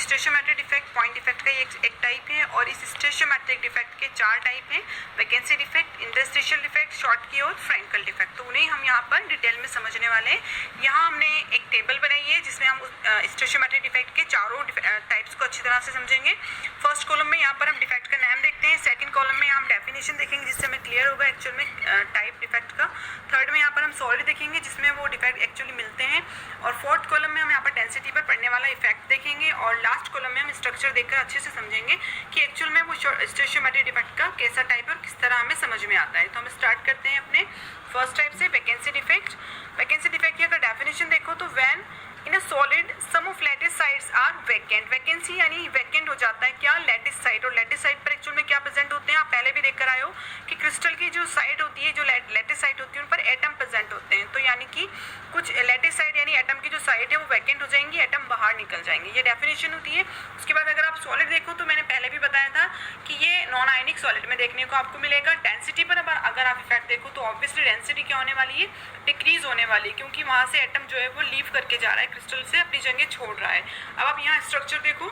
स्टोइचियोमेट्रिक defect point defect का एक type है और इस स्टोइचियोमेट्रिक डिफेक्ट के 4 टाइप हैं, vacancy defect, interstitial defect, short की और फ्रैंकल डिफेक्ट। तो उन्हें हम यहाँ पर डिटेल में समझने वाले हैं। यहाँ हमने एक टेबल बनाई है जिसमें हम स्टोइचियोमेट्रिक डिफेक्ट के चारों टाइप्स को अच्छी तरह से समझेंगे। फर्स्ट कॉलम में यहाँ पर हम डिफेक्ट का नाम देखते हैं, सेकंड कॉलम में हम डेफिनेशन देखेंगे जिससे हमें क्लियर होगा एक्चुअल में टाइप डिफेक्ट का, थर्ड में यहाँ पर हम सॉलिड देखेंगे जिसमें वो डिफेक्ट एक्चुअली मिलते हैं, और फोर्थ कॉलम में हम यहाँ पर डेंसिटी पर पड़ने वाला इफेक्ट देखेंगे, और लास्ट कॉलम में हम स्ट्रक्चर देखकर अच्छे से समझेंगे कि एक्चुअल में वो स्टोइचियोमेट्रिक डिफेक्ट का कैसा टाइप है और किस तरह हमें समझ में आता है। तो हम स्टार्ट करते हैं अपने फर्स्ट टाइप से, वैकेंसी डिफेक्ट। वैकेंसी डिफेक्ट की अगर डेफिनेशन देखो तो when in a solid some of lattice sides are vacant, vacancy यानी वैकेंट हो जाता है क्या, लैटिस साइड, और लैटिस साइड पर एक्चुअल में क्या प्रेजेंट होते हैं, आप पहले भी देख कर आए हो कि क्रिस्टल की जो साइड होती है, जो लैटिस साइड होती है, उन पर एटम प्रेजेंट होते हैं। तो यानी कि कुछ लैटिस साइड यानी एटम की जो साइड है वो वैकेंट हो जाएंगी, एटम बाहर निकल जाएंगे, ये डेफिनेशन होती है। उसके बाद अगर आप सॉलिड देखो तो मैंने पहले भी बताया था कि ये नॉन आयनिक सॉलिड में देखने को आपको मिलेगा। डेंसिटी पर अगर आप इफेक्ट देखो तो ऑब्वियसली डेंसिटी क्या होने वाली है, डिक्रीज होने वाली है, क्योंकि वहाँ से एटम जो है वो लीव करके जा रहा है, क्रिस्टल से अपनी जगह छोड़ रहा है। अब आप यहाँ स्ट्रक्चर देखो,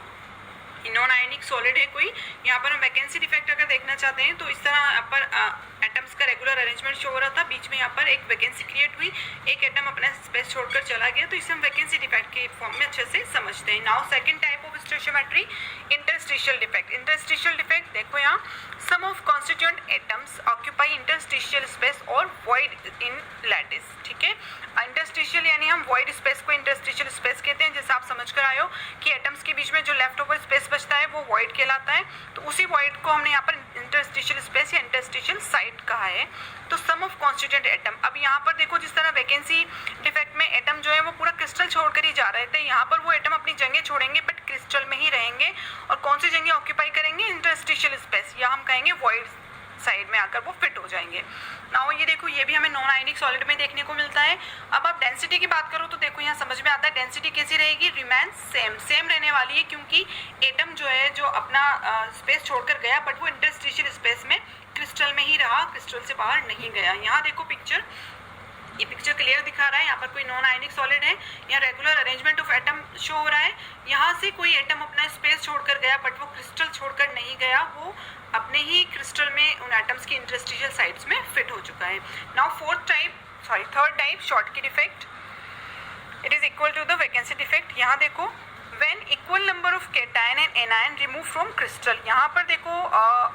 नॉन आयनिक सॉलिड है कोई, यहाँ पर हम वैकेंसी डिफेक्ट अगर देखना चाहते हैं तो इस तरह यहाँ पर एटम्स का रेगुलर अरेंजमेंट शो हो रहा था, बीच में यहाँ पर एक वैकेंसी क्रिएट हुई, एक एटम अपना स्पेस छोड़कर चला गया, तो इसे हम वैकेंसी डिफेक्ट के फॉर्म में अच्छे से समझते हैं। Now second type of stoichiometry, interstitial defect. Interstitial defect देखो यहाँ, some of constituent atoms occupy interstitial space और वॉइड इन लैटिस, ठीक है। इंटरस्टिशियल यानी हम वॉइड स्पेस को इंटरस्टिशियल स्पेस कहते हैं, जैसे आप समझ कर आए हो कि एटम्स के बीच में जो लेफ्ट ओवर स्पेस बचता है वो वॉइड कहलाता है, तो उसी वॉइड को हमने यहाँ पर इंटरस्टिशियल स्पेस या इंटरस्टिशियल साइड कहा है। तो सम ऑफ कॉन्स्टिट्यूएंट एटम, अब यहाँ पर देखो जिस तरह वैकेंसी डिफेक्ट में एटम जो है वो पूरा क्रिस्टल छोड़कर ही जा रहे थे, यहाँ पर वो एटम अपनी जगह छोड़ेंगे बट क्रिस्टल में ही रहेंगे, और कौन सी जगह ऑक्यूपाई करेंगे, इंटरस्टिशियल स्पेस, या हम कहेंगे वॉइड साइड में आकर वो फिट हो जाएंगे। नाउ ये देखो, ये भी हमें नॉन आयनिक सॉलिड में देखने को मिलता है। अब आप डेंसिटी की बात करो तो देखो यहाँ समझ में आता है डेंसिटी कैसी रहेगी, रिमेन सेम रहने वाली है, क्योंकि एटम जो है जो अपना स्पेस छोड़कर गया बट वो इंटरस्टिशियल स्पेस में क्रिस्टल में ही रहा, क्रिस्टल से बाहर नहीं गया। यहाँ देखो पिक्चर, ये पिक्चर क्लियर दिखा रहा है, यहाँ पर कोई नॉन आयनिक सॉलिड है, यहाँ regular arrangement of atom show हो रहा है, यहाँ से कोई एटम अपना स्पेस छोड़कर गया बट वो क्रिस्टल छोड़कर नहीं गया, वो अपने ही क्रिस्टल में उन एटम्स की इंटरस्टिशियल साइड्स में फिट हो चुका है। Now third type, Schottky defect, it is equal to the vacancy defect. यहाँ देखो, when equal number of cation and anion remove from crystal, यहाँ पर देखो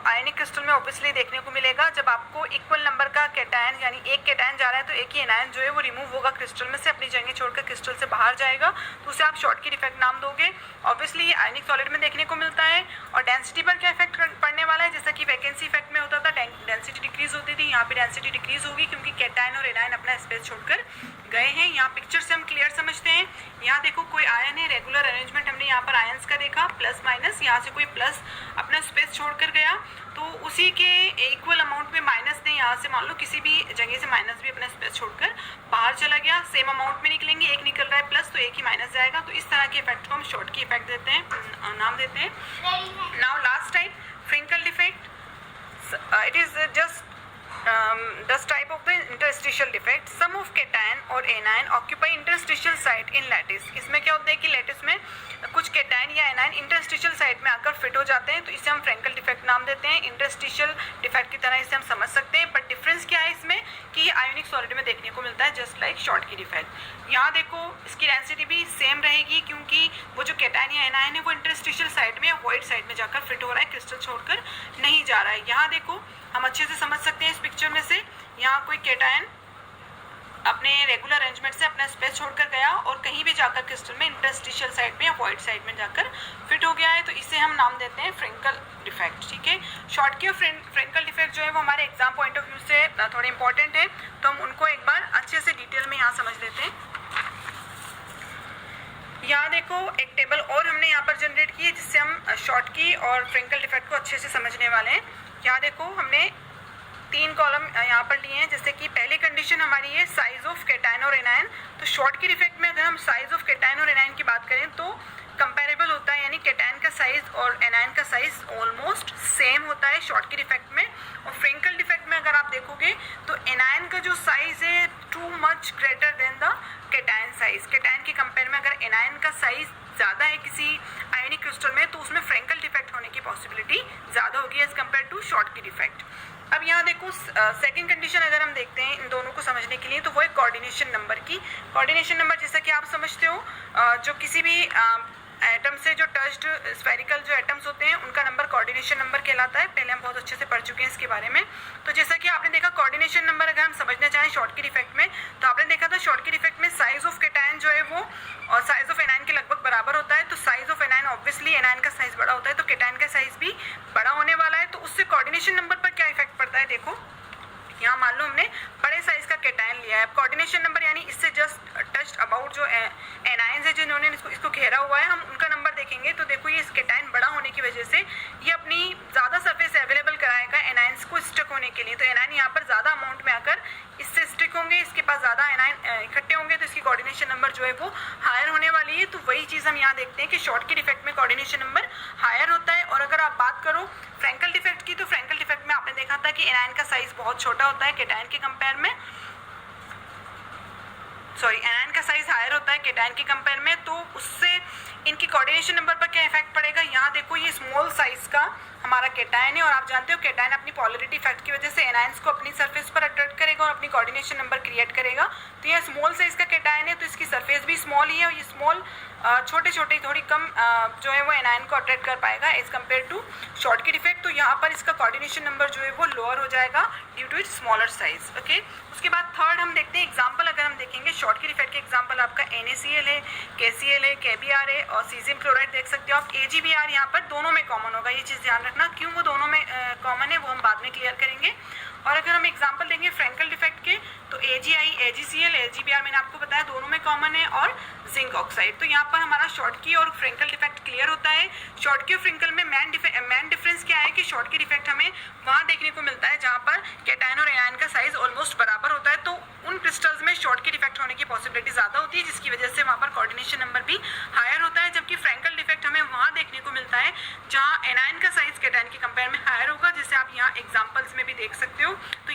आयनिक क्रिस्टल में ऑब्वियसली देखने को मिलेगा जब आपको इक्वल नंबर का कैटायन यानी एक कैटायन जा रहा है तो एक ही एनायन जो है वो रिमूव होगा क्रिस्टल में से, अपनी जगह छोड़कर क्रिस्टल से बाहर जाएगा, तो उसे आप शॉर्ट की डिफेक्ट नाम दोगे। ऑब्वियसली ये आयनिक सॉलिड में देखने को मिलता है, और डेंसिटी पर क्या इफेक्ट पड़ने वाला है, जैसा कि वैकेंसी इफेक्ट में होता था डेंसिटी डिक्रीज होती थी, यहाँ पे डेंसिटी डिक्रीज होगी क्योंकि कैटायन और एनायन अपना स्पेस छोड़कर गए हैं। यहाँ पिक्चर से हम क्लियर समझते हैं, यहाँ देखो कोई आयन है, रेगुलर अरेंजमेंट हमने यहाँ पर आयंस का देखा, प्लस माइनस, यहाँ से कोई प्लस अपना स्पेस छोड़कर गया तो उसी के इक्वल अमाउंट में माइनस ने यहाँ से मान लो किसी भी जगह से माइनस भी अपना स्पेस छोड़कर बाहर चला गया, सेम अमाउंट में निकलेंगे, एक निकल रहा है प्लस तो एक ही माइनस जाएगा, तो इस तरह के इफेक्ट को हम शॉर्ट की इफेक्ट देते हैं, नाम देते हैं। Now last type, Frenkel defect, it is just this type of the interstitial defect, some of cation और anion occupy interstitial site in lattice। इसमें क्या होता है कि लैटिस में कुछ कैटायन या एनायन इंटरस्टिशियल साइड में आकर फिट हो जाते हैं, तो इसे हम फ्रैंकल डिफेक्ट नाम देते हैं। इंटरस्टिशियल डिफेक्ट की तरह इसे हम समझ सकते हैं, बट डिफरेंस क्या है इसमें कि आयोनिक सॉलिड में देखने को मिलता है जस्ट लाइक शॉर्ट की डिफेक्ट। यहाँ देखो इसकी डेंसिटी भी सेम रहेगी क्योंकि वो जो कैटायन या एनायन है वो इंटरस्टिशियल साइड में या वॉइड साइड में जाकर फिट हो रहा है, क्रिस्टल छोड़कर नहीं जा रहा है। यहाँ देखो हम अच्छे से समझ सकते हैं इस पिक्चर में से, यहाँ कोई कैटायन अपने रेगुलर अरेंजमेंट से अपना स्पेस छोड़कर गया और कहीं भी जाकर क्रिस्टल में इंटरस्टिशियल साइड में या वॉइड साइड में जाकर फिट हो गया है, तो इसे हम नाम देते हैं फ्रिंकल डिफेक्ट, ठीक है। शॉर्ट की और फ्रिंकल डिफेक्ट जो है वो हमारे एग्जाम पॉइंट ऑफ व्यू से थोड़े इंपॉर्टेंट है, तो हम उनको एक बार अच्छे से डिटेल में यहाँ समझ लेते हैं। यहाँ देखो एक टेबल और हमने यहाँ पर जनरेट की है जिससे हम शॉर्ट की और फ्रिंकल डिफेक्ट को अच्छे से समझने वाले हैं। यहाँ देखो हमने 3 कॉलम यहाँ पर लिए हैं, जैसे कि पहली कंडीशन हमारी है साइज ऑफ कैटायन और एनायन। तो शॉर्ट की डिफेक्ट में अगर हम साइज ऑफ कैटायन और एनायन की बात करें तो कंपैरेबल होता है, यानी कैटायन का साइज और एनायन का साइज ऑलमोस्ट सेम होता है शॉर्ट की डिफेक्ट में। और फ्रिंकल डिफेक्ट में अगर आप देखोगे तो एनायन का जो साइज है too much greater than the cation size. Cation के कंपेयर में अगर एनायन का साइज ज़्यादा है किसी आयोनिक क्रिस्टल में, तो उसमें फ्रेंकल डिफेक्ट होने की पॉसिबिलिटी ज़्यादा होगी as compare to Schottky defect. अब यहाँ देखो सेकंड कंडीशन अगर हम देखते हैं इन दोनों को समझने के लिए, तो वो है कोऑर्डिनेशन नंबर की। कोऑर्डिनेशन नंबर जैसा कि आप समझते हो, जो किसी भी एटम से जो टच्ड स्फेरिकल जो एटम्स होते हैं उनका नंबर कोऑर्डिनेशन नंबर कहलाता है। पहले हम बहुत अच्छे से पढ़ चुके हैं इसके बारे में। तो जैसा कि आपने देखा कोऑर्डिनेशन नंबर अगर हम समझना चाहें शॉर्टकी डिफेक्ट में, तो आपने देखा था शॉर्टकी डिफेक्ट में साइज ऑफ कैटायन जो है वो और साइज ऑफ एनायन के लगभग बराबर होता है। तो size of anion obviously anion का साइज बड़ा होता है, तो कैटायन का साइज भी बड़ा होने वाला है। तो उससे कोऑर्डिनेशन नंबर पर क्या इफेक्ट पड़ता है, देखो यहाँ मान लो हमने बड़े साइज का कैटायन लिया है। कोऑर्डिनेशन नंबर यानी इससे जस्ट टच्ड अबाउट जो एनायंस है जिन्होंने इसको घेरा हुआ है, हम उनका नंबर देखेंगे तो देखो ये कैटायन बड़ा होने की वजह से ये अपनी ज़्यादा सरफेस अवेलेबल कराएगा एनायंस को स्टिक होने के लिए। तो एनायन यहाँ पर ज़्यादा अमाउंट में आकर इससे स्टिक होंगे, इसके पास ज़्यादा एनायन इकट्ठे होंगे, तो इसकी कोऑर्डिनेशन नंबर जो है वो हायर होने वाली है। तो वही चीज़ हम यहाँ देखते हैं कि शॉर्टकी डिफेक्ट में कोऑर्डिनेशन नंबर हायर होता है। और अगर आप बात करो फ्रेंकल डिफेक्ट की, तो फ्रेंकल डिफेक्ट में आपने देखा था कि एनायन का साइज बहुत छोटा होता है कैटायन के कंपेयर में, एनायन का साइज हायर होता है कैटायन के कंपेयर में। तो उससे इनकी कोऑर्डिनेशन नंबर पर क्या इफेक्ट पड़ेगा, यहाँ देखो ये स्मॉल साइज का हमारा कैटायन है और आप जानते हो कैटायन अपनी पोलैरिटी इफेक्ट की वजह से एनायंस को अपनी सरफेस पर अट्रैक्ट करेगा और अपनी कोऑर्डिनेशन नंबर क्रिएट करेगा। तो यह स्मॉल साइज का कैटायन है तो इसकी सरफेस भी स्मॉल ही है और ये स्मॉल छोटे छोटे थोड़ी कम जो है वो एनायन को अट्रैक्ट कर पाएगा as compare to Schottky defect. तो यहाँ पर इसका कोऑर्डिनेशन नंबर जो है वो लोअर हो जाएगा due to its smaller size. Okay, उसके बाद थर्ड हम देखते हैं एग्जाम्पल। अगर हम देखेंगे शॉर्टकी डिफेक्ट के एग्जाम्पल आपका NaCl है, KCl है, KBr है और सीजियम क्लोराइड देख सकते हो आप। AgBr यहाँ पर दोनों में कॉमन होगा, ये चीज़ ध्यान रखना। क्यों वो दोनों में कॉमन है वो हम बाद में क्लियर करेंगे। और अगर हम एग्जाम्पल देंगे फ्रेंकल डिफेक्ट के, तो AgI, AgCl, AgBr मैंने आपको बताया दोनों में कॉमन है, और जिंक ऑक्साइड। तो यहाँ पर हमारा शॉर्टकी और फ्रेंकल डिफेक्ट क्लियर होता है। शॉर्टकी और फ्रेंकल में मेन डिफरेंस क्या है कि शॉर्टकी डिफेक्ट हमें वहाँ देखने को मिलता है जहाँ पर कैटायन और एनायन का साइज ऑलमोस्ट बराबर होता है, तो उन क्रिस्टल्स में शॉर्टकी डिफेक्ट होने की पॉसिबिलिटी ज़्यादा होती है, जिसकी वजह से वहाँ पर कोऑर्डिनेशन नंबर भी हायर होता है। जबकि फ्रेंकल डिफेक्ट हमें वहाँ देखने को मिलता है जहाँ एनायन का साइज कैटायन के कंपेयर में हायर होगा, जिसे आप यहाँ एग्जाम्पल्स में भी देख सकते हो। तो